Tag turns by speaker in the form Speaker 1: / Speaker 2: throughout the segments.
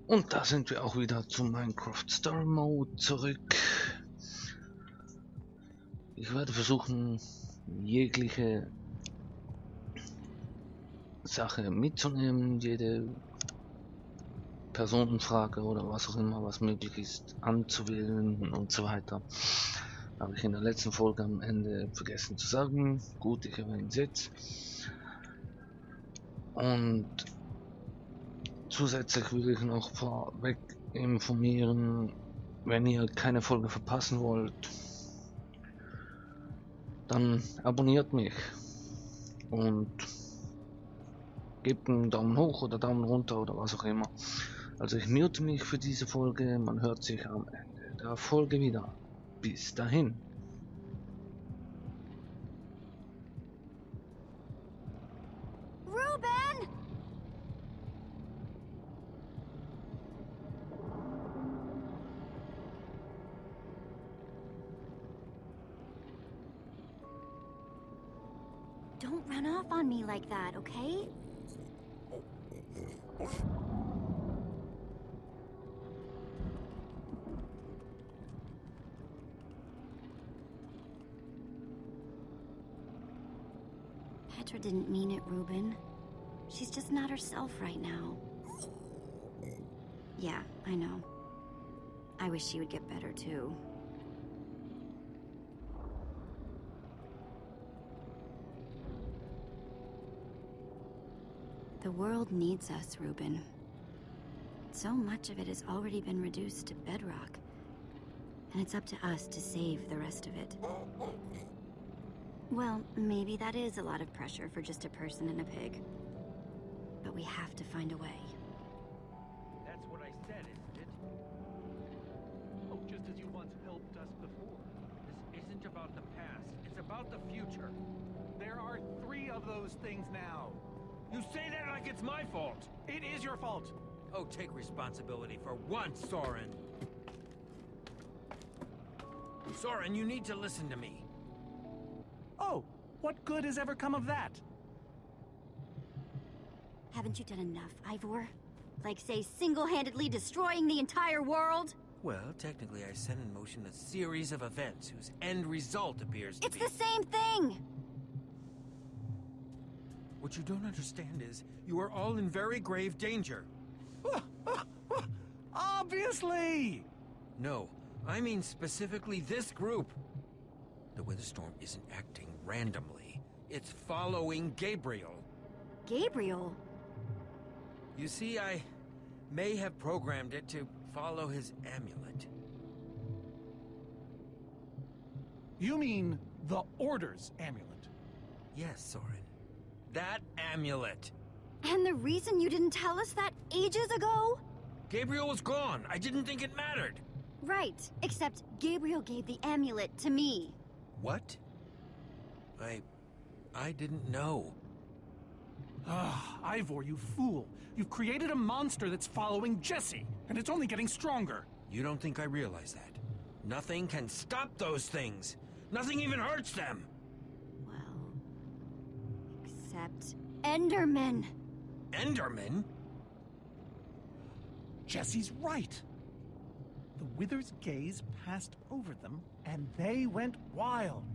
Speaker 1: Und da sind wir auch wieder zu Minecraft Story Mode zurück. Ich werde versuchen, jegliche Sache mitzunehmen, jede Personenfrage oder was auch immer, was möglich ist, anzuwählen und so weiter. Habe ich in der letzten Folge am Ende vergessen zu sagen. Gut, ich erwähne es jetzt. Und zusätzlich will ich noch vorweg informieren, wenn ihr keine Folge verpassen wollt, dann abonniert mich und gebt einen Daumen hoch oder Daumen runter oder was auch immer. Also ich mute mich für diese Folge, man hört sich am Ende der Folge wieder. Bis dahin.
Speaker 2: Ruben! Don't run off on me like that, okay? Petra didn't mean it, Ruben. She's just not herself right now. Yeah, I know. I wish she would get better, too. The world needs us, Ruben. So much of it has already been reduced to bedrock. And it's up to us to save the rest of it. Well, maybe that is a lot of pressure for just a person and a pig. But we have to find a way.
Speaker 3: That's what I said, isn't it? Oh, just as you once helped us before. This isn't about the past, it's about the future. There are 3 of those things now. You say that like it's my fault. It is your fault. Oh, take responsibility for once, Soren. Soren, you need to listen to me.
Speaker 4: Oh, what good has ever come of that?
Speaker 2: Haven't you done enough, Ivor? Like, say, single-handedly destroying the entire world?
Speaker 3: Well, technically I set in motion a series of events whose end result appears to
Speaker 2: It's
Speaker 3: be...
Speaker 2: the same thing!
Speaker 3: What you don't understand is, you are all in very grave danger.
Speaker 4: Obviously!
Speaker 3: No, I mean specifically this group. The Witherstorm isn't acting randomly. It's following Gabriel.
Speaker 2: Gabriel?
Speaker 3: You see, I may have programmed it to follow his amulet.
Speaker 4: You mean the Order's amulet?
Speaker 3: Yes, Soren. That amulet.
Speaker 2: And the reason you didn't tell us that ages ago?
Speaker 3: Gabriel was gone. I didn't think it mattered.
Speaker 2: Right, except Gabriel gave the amulet to me.
Speaker 3: What? I didn't know.
Speaker 4: Ah, Ivor, you fool. You've created a monster that's following Jesse, and it's only getting stronger.
Speaker 3: You don't think I realize that? Nothing can stop those things. Nothing even hurts them.
Speaker 2: Well, except Endermen.
Speaker 3: Enderman?
Speaker 4: Jesse's right. The Wither's gaze passed over them, and they went wild.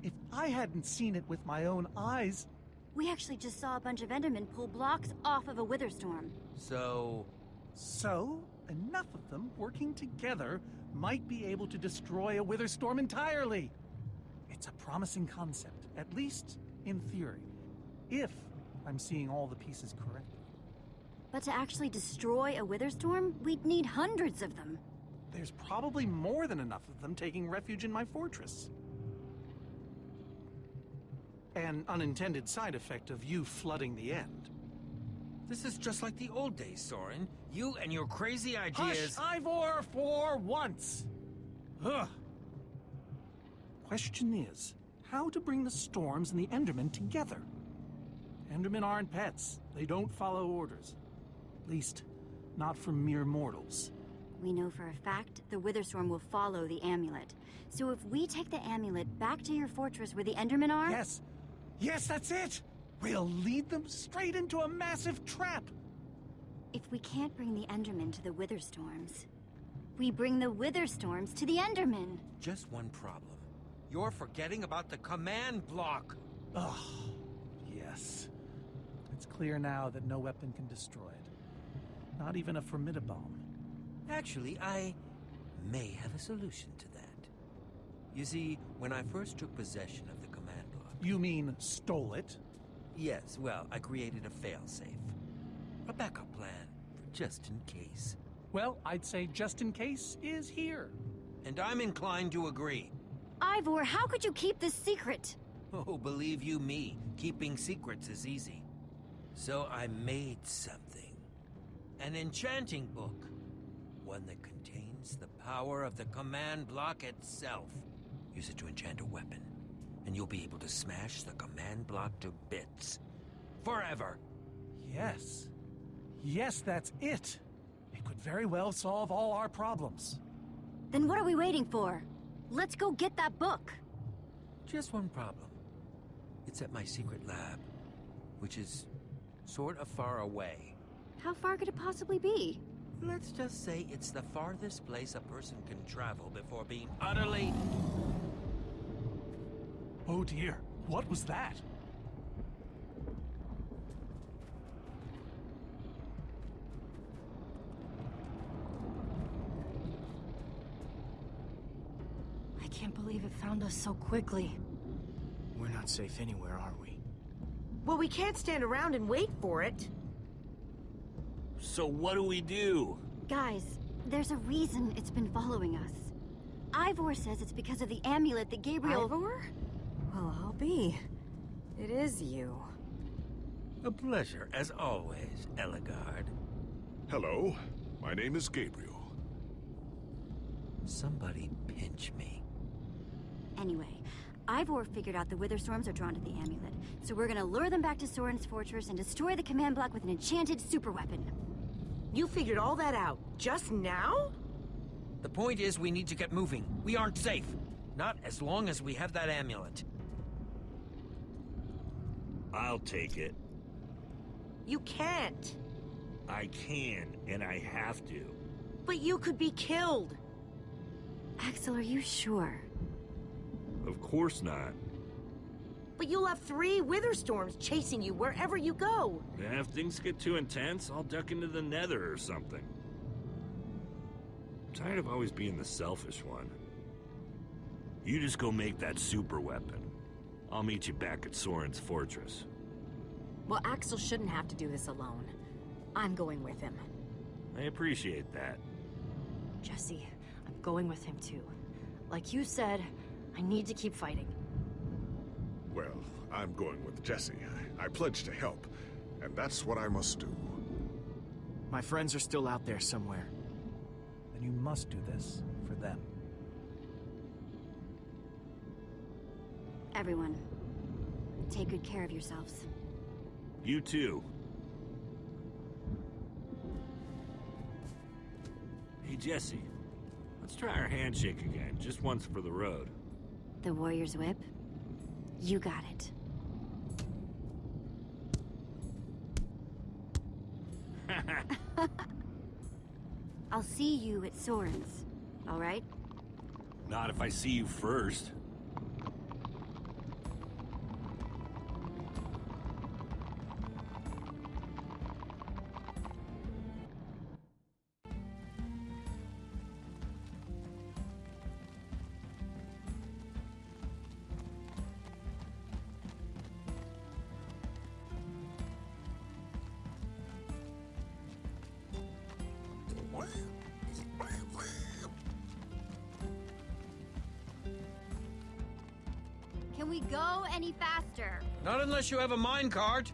Speaker 4: If I hadn't seen it with my own eyes...
Speaker 2: We actually just saw a bunch of Endermen pull blocks off of a Witherstorm.
Speaker 3: So,
Speaker 4: enough of them working together might be able to destroy a Witherstorm entirely. It's a promising concept, at least in theory, if I'm seeing all the pieces correctly.
Speaker 2: But to actually destroy a Witherstorm, we'd need hundreds of them.
Speaker 4: There's probably more than enough of them taking refuge in my fortress. An unintended side effect of you flooding the end.
Speaker 3: this is just like the old days, Soren. You and your crazy ideas...
Speaker 4: Hush, Ivor, for once! Ugh. Question is, how to bring the Storms and the Endermen together? Endermen aren't pets. They don't follow orders. At least, not from mere mortals.
Speaker 2: We know for a fact the Witherstorm will follow the amulet. So if we take the amulet back to your fortress where the Endermen are...
Speaker 4: Yes! Yes, that's it! We'll lead them straight into a massive trap!
Speaker 2: If we can't bring the Endermen to the Witherstorms, we bring the Witherstorms to the Endermen.
Speaker 5: Just one problem. You're forgetting about the command block.
Speaker 4: Ugh, yes. It's clear now that no weapon can destroy it. Not even a formidabomb.
Speaker 5: Actually, I may have a solution to that. You see, when I first took possession of the command block...
Speaker 4: You mean stole it?
Speaker 5: Yes, well, I created a failsafe. A backup plan, for just in case.
Speaker 4: Well, I'd say just in case is here.
Speaker 5: And I'm inclined to agree.
Speaker 2: Ivor, how could you keep this secret?
Speaker 5: Oh, believe you me, keeping secrets is easy. So I made something. An enchanting book. One that contains the power of the command block itself. Use it to enchant a weapon, and you'll be able to smash the command block to bits. Forever!
Speaker 4: Yes. Yes, that's it. It could very well solve all our problems.
Speaker 2: Then what are we waiting for? Let's go get that book.
Speaker 5: Just one problem. It's at my secret lab, which is sort of far away.
Speaker 2: How far could it possibly be?
Speaker 5: Let's just say it's the farthest place a person can travel before being utterly...
Speaker 4: Oh dear, what was that?
Speaker 2: I can't believe it found us so quickly.
Speaker 6: We're not safe anywhere, are we?
Speaker 7: Well, we can't stand around and wait for it.
Speaker 6: So what do we do?
Speaker 2: Guys, there's a reason it's been following us. Ivor says it's because of the amulet that Gabriel...
Speaker 7: Ivor? Well, I'll be. It is you.
Speaker 5: A pleasure, as always, Eligard.
Speaker 8: Hello, my name is Gabriel.
Speaker 5: Somebody pinch me.
Speaker 2: Anyway, Ivor figured out the Witherstorms are drawn to the amulet, so we're gonna lure them back to Soren's fortress and destroy the command block with an enchanted superweapon.
Speaker 7: You figured all that out just now?
Speaker 5: The point is, we need to get moving. We aren't safe. Not as long as we have that amulet.
Speaker 6: I'll take it.
Speaker 7: You can't.
Speaker 6: I can, and I have to.
Speaker 7: But you could be killed.
Speaker 2: Axel, are you sure?
Speaker 6: Of course not.
Speaker 7: But you'll have 3 Witherstorms chasing you wherever you go.
Speaker 6: And if things get too intense, I'll duck into the nether or something. I'm tired of always being the selfish one. You just go make that super weapon. I'll meet you back at Soren's fortress.
Speaker 9: Well, Axel shouldn't have to do this alone. I'm going with him.
Speaker 6: I appreciate that.
Speaker 9: Jesse, I'm going with him too. Like you said, I need to keep fighting.
Speaker 8: Well, I'm going with Jesse. I pledge to help, and that's what I must do.
Speaker 6: My friends are still out there somewhere.
Speaker 4: Then you must do this for them.
Speaker 2: Everyone, take good care of yourselves.
Speaker 6: You too. Hey, Jesse. Let's try our handshake again, just once for the road.
Speaker 2: The warrior's whip? You got it. I'll see you at Soren's, all right?
Speaker 6: Not if I see you first.
Speaker 2: Can we go any faster?
Speaker 5: Not unless you have a minecart.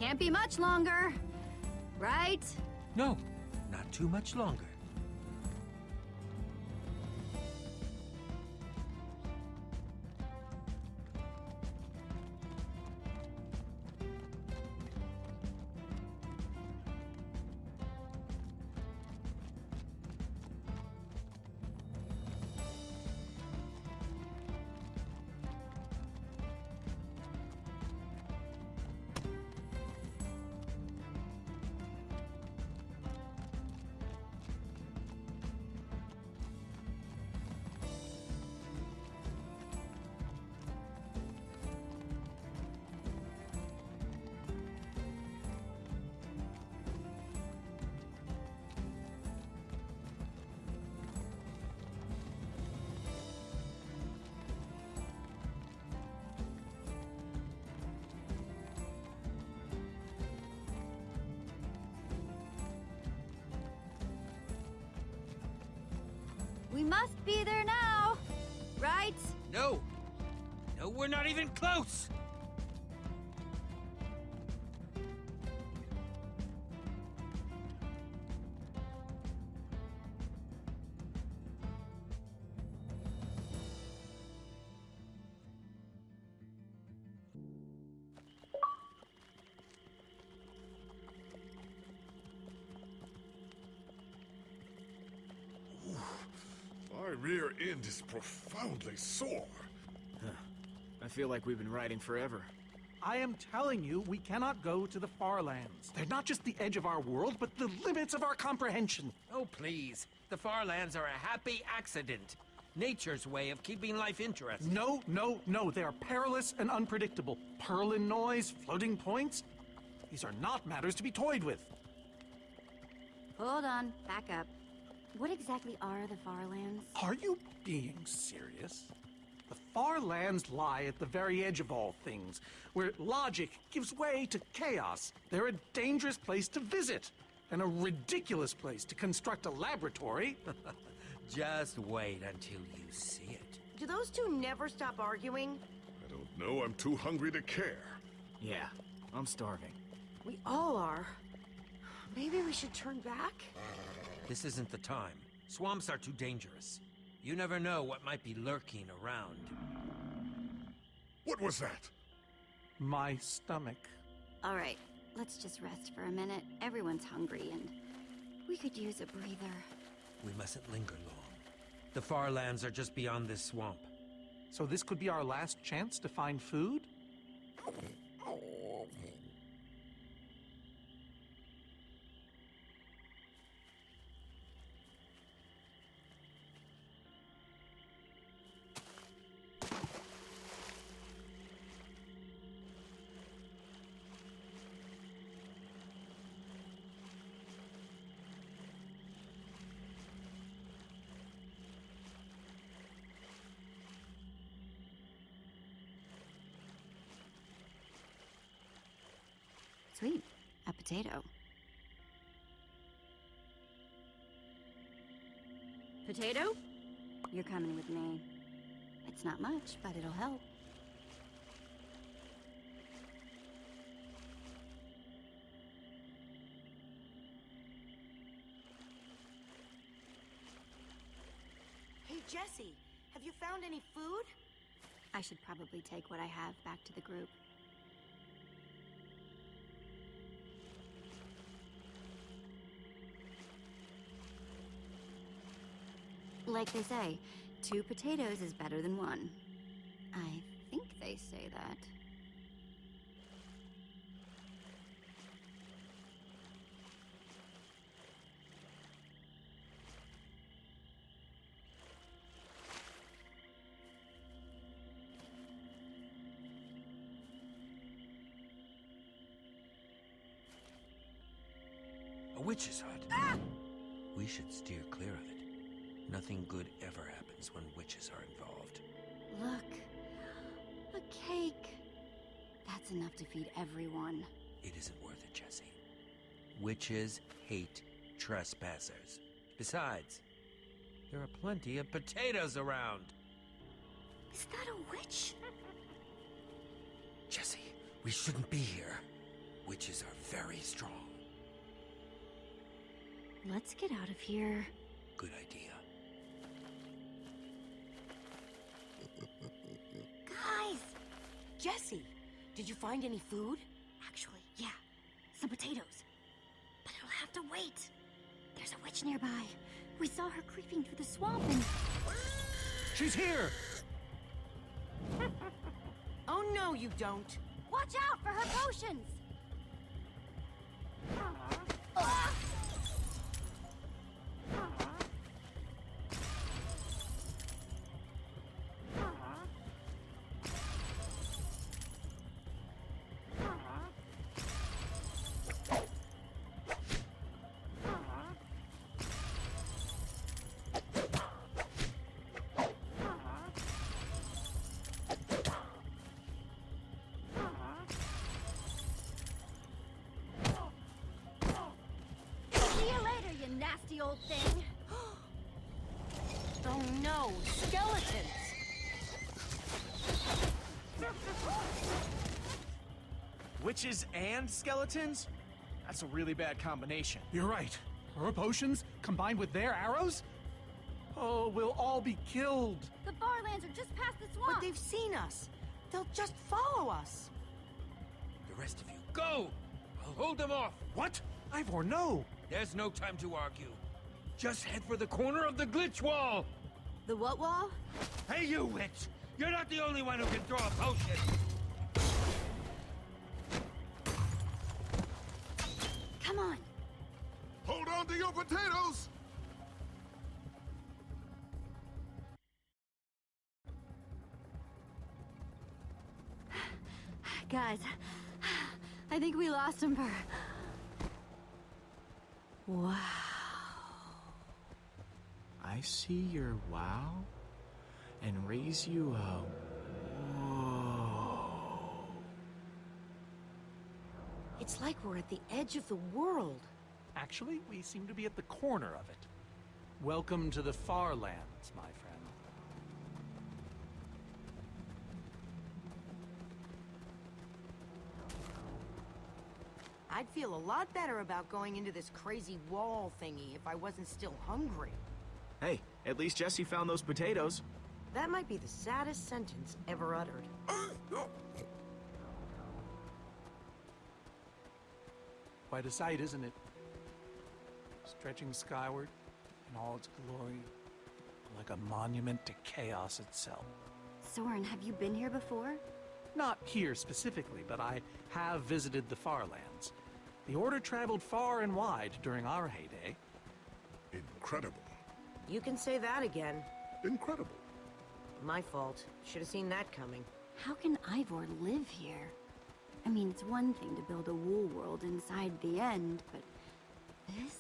Speaker 2: Can't be much longer. Right?
Speaker 5: No, not too much longer.
Speaker 2: We must be there now. Right?
Speaker 5: No! No, we're not even close!
Speaker 8: My rear end is profoundly sore.
Speaker 10: I feel like we've been riding forever.
Speaker 4: I am telling you, we cannot go to the far lands. They're not just the edge of our world, but the limits of our comprehension.
Speaker 5: Oh, please. The far lands are a happy accident. Nature's way of keeping life interesting.
Speaker 4: No, no, no. They are perilous and unpredictable. Purlin noise, floating points. These are not matters to be toyed with.
Speaker 2: Hold on. Back up. What exactly are the far lands?
Speaker 4: Are you being serious? The far lands lie at the very edge of all things, where logic gives way to chaos. They're a dangerous place to visit, and a ridiculous place to construct a laboratory.
Speaker 5: Just wait until you see it.
Speaker 7: Do those two never stop arguing?
Speaker 8: I don't know, I'm too hungry to care.
Speaker 10: Yeah, I'm starving.
Speaker 7: We all are. Maybe we should turn back?
Speaker 5: This isn't the time. Swamps are too dangerous. You never know what might be lurking around.
Speaker 8: What was that?
Speaker 4: My stomach.
Speaker 2: All right, let's just rest for a minute. Everyone's hungry and we could use a breather.
Speaker 5: We mustn't linger long. The far lands are just beyond this swamp.
Speaker 4: So this could be our last chance to find food?
Speaker 2: Sweet. A potato. Potato? You're coming with me. It's not much, but it'll help.
Speaker 7: Hey, Jesse, have you found any food?
Speaker 2: I should probably take what I have back to the group. Like they say, 2 potatoes is better than 1. I think they say that.
Speaker 5: A witch's hut.
Speaker 7: Ah!
Speaker 5: We should steer clear of it. Nothing good ever happens when witches are involved.
Speaker 2: Look. A cake. That's enough to feed everyone.
Speaker 5: It isn't worth it, Jesse. Witches hate trespassers. Besides, there are plenty of potatoes around.
Speaker 2: Is that a witch?
Speaker 5: Jesse, we shouldn't be here. Witches are very strong.
Speaker 2: Let's get out of here.
Speaker 5: Good idea.
Speaker 7: Guys! Jesse, did you find any food?
Speaker 2: Actually, yeah. Some potatoes. But it'll have to wait. There's a witch nearby. We saw her creeping through the swamp and...
Speaker 4: She's here!
Speaker 7: Oh, no, you don't.
Speaker 2: Watch out for her potions! Nasty old thing.
Speaker 7: Oh no, skeletons!
Speaker 10: Witches and skeletons? That's a really bad combination.
Speaker 4: You're right. Her potions combined with their arrows? Oh, we'll all be killed.
Speaker 2: The Farlands are just past the swamp.
Speaker 7: But they've seen us. They'll just follow us.
Speaker 5: The rest of you, go! I'll hold them off.
Speaker 4: What? Ivor, no!
Speaker 5: There's no time to argue. Just head for the corner of the glitch wall!
Speaker 2: The what wall?
Speaker 5: Hey, you witch! You're not the only one who can throw a potion!
Speaker 2: Come on.
Speaker 8: Hold on to your potatoes!
Speaker 2: Guys, I think we lost him for... Wow.
Speaker 10: I see your wow and raise you a whoa.
Speaker 7: It's like we're at the edge of the world.
Speaker 4: Actually, we seem to be at the corner of it. Welcome to the Farlands, my friend.
Speaker 7: I'd feel a lot better about going into this crazy wall thingy if I wasn't still hungry.
Speaker 10: Hey, at least Jesse found those potatoes.
Speaker 7: That might be the saddest sentence ever uttered.
Speaker 4: Quite a sight, isn't it? Stretching skyward in all its glory, like a monument to chaos itself.
Speaker 2: Soren, have you been here before?
Speaker 4: Not here specifically, but I have visited the Farlands. The Order traveled far and wide during our heyday.
Speaker 8: Incredible.
Speaker 7: You can say that again.
Speaker 8: Incredible.
Speaker 7: My fault. Should have seen that coming.
Speaker 2: How can Ivor live here? I mean, it's one thing to build a wool world inside the end, but this?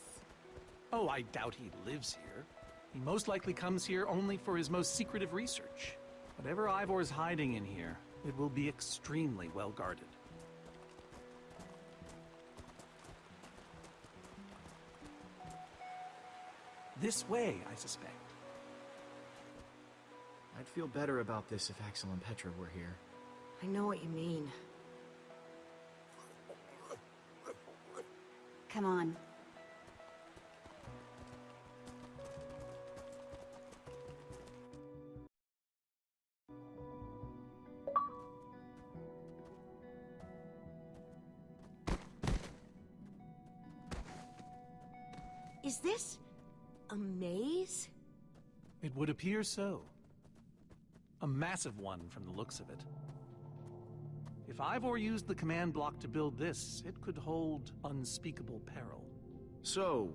Speaker 4: Oh, I doubt he lives here. He most likely comes here only for his most secretive research. Whatever Ivor's hiding in here, it will be extremely well guarded. This way, I suspect.
Speaker 10: I'd feel better about this if Axel and Petra were here.
Speaker 7: I know what you mean.
Speaker 2: Come on.
Speaker 7: Is this a maze?
Speaker 4: It would appear so. A massive one from the looks of it. If Ivor used the command block to build this, it could hold unspeakable peril.
Speaker 10: So,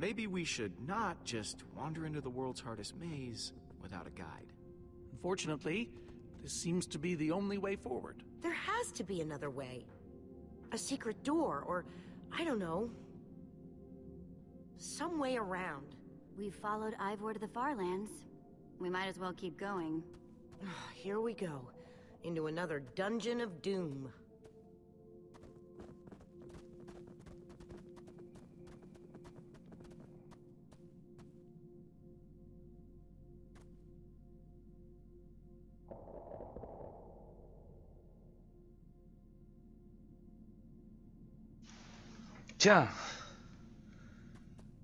Speaker 10: maybe we should not just wander into the world's hardest maze without a guide.
Speaker 4: Unfortunately, this seems to be the only way forward.
Speaker 7: There has to be another way. A secret door, or I don't know. Some way around.
Speaker 2: We've followed Ivor to the Farlands. We might as well keep going.
Speaker 7: Here we go. Into another dungeon of doom.
Speaker 1: Tja,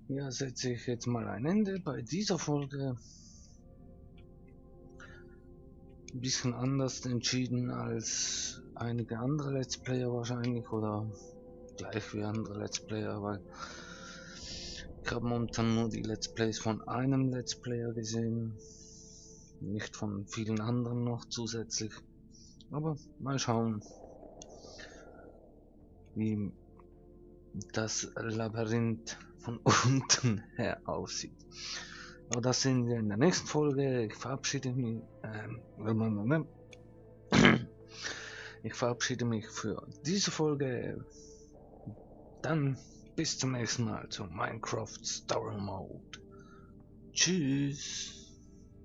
Speaker 1: hier setze ich jetzt mal ein Ende bei dieser Folge. Ein bisschen anders entschieden als einige andere Let's Player wahrscheinlich, oder gleich wie andere Let's Player, weil ich habe momentan nur die Let's Plays von einem Let's Player gesehen, nicht von vielen anderen noch zusätzlich. Aber mal schauen, wie das Labyrinth von unten her aussieht. Aber das sehen wir in der nächsten Folge. Ich verabschiede mich. Ich verabschiede mich für diese Folge. Dann bis zum nächsten Mal zu Minecraft Story Mode. Tschüss.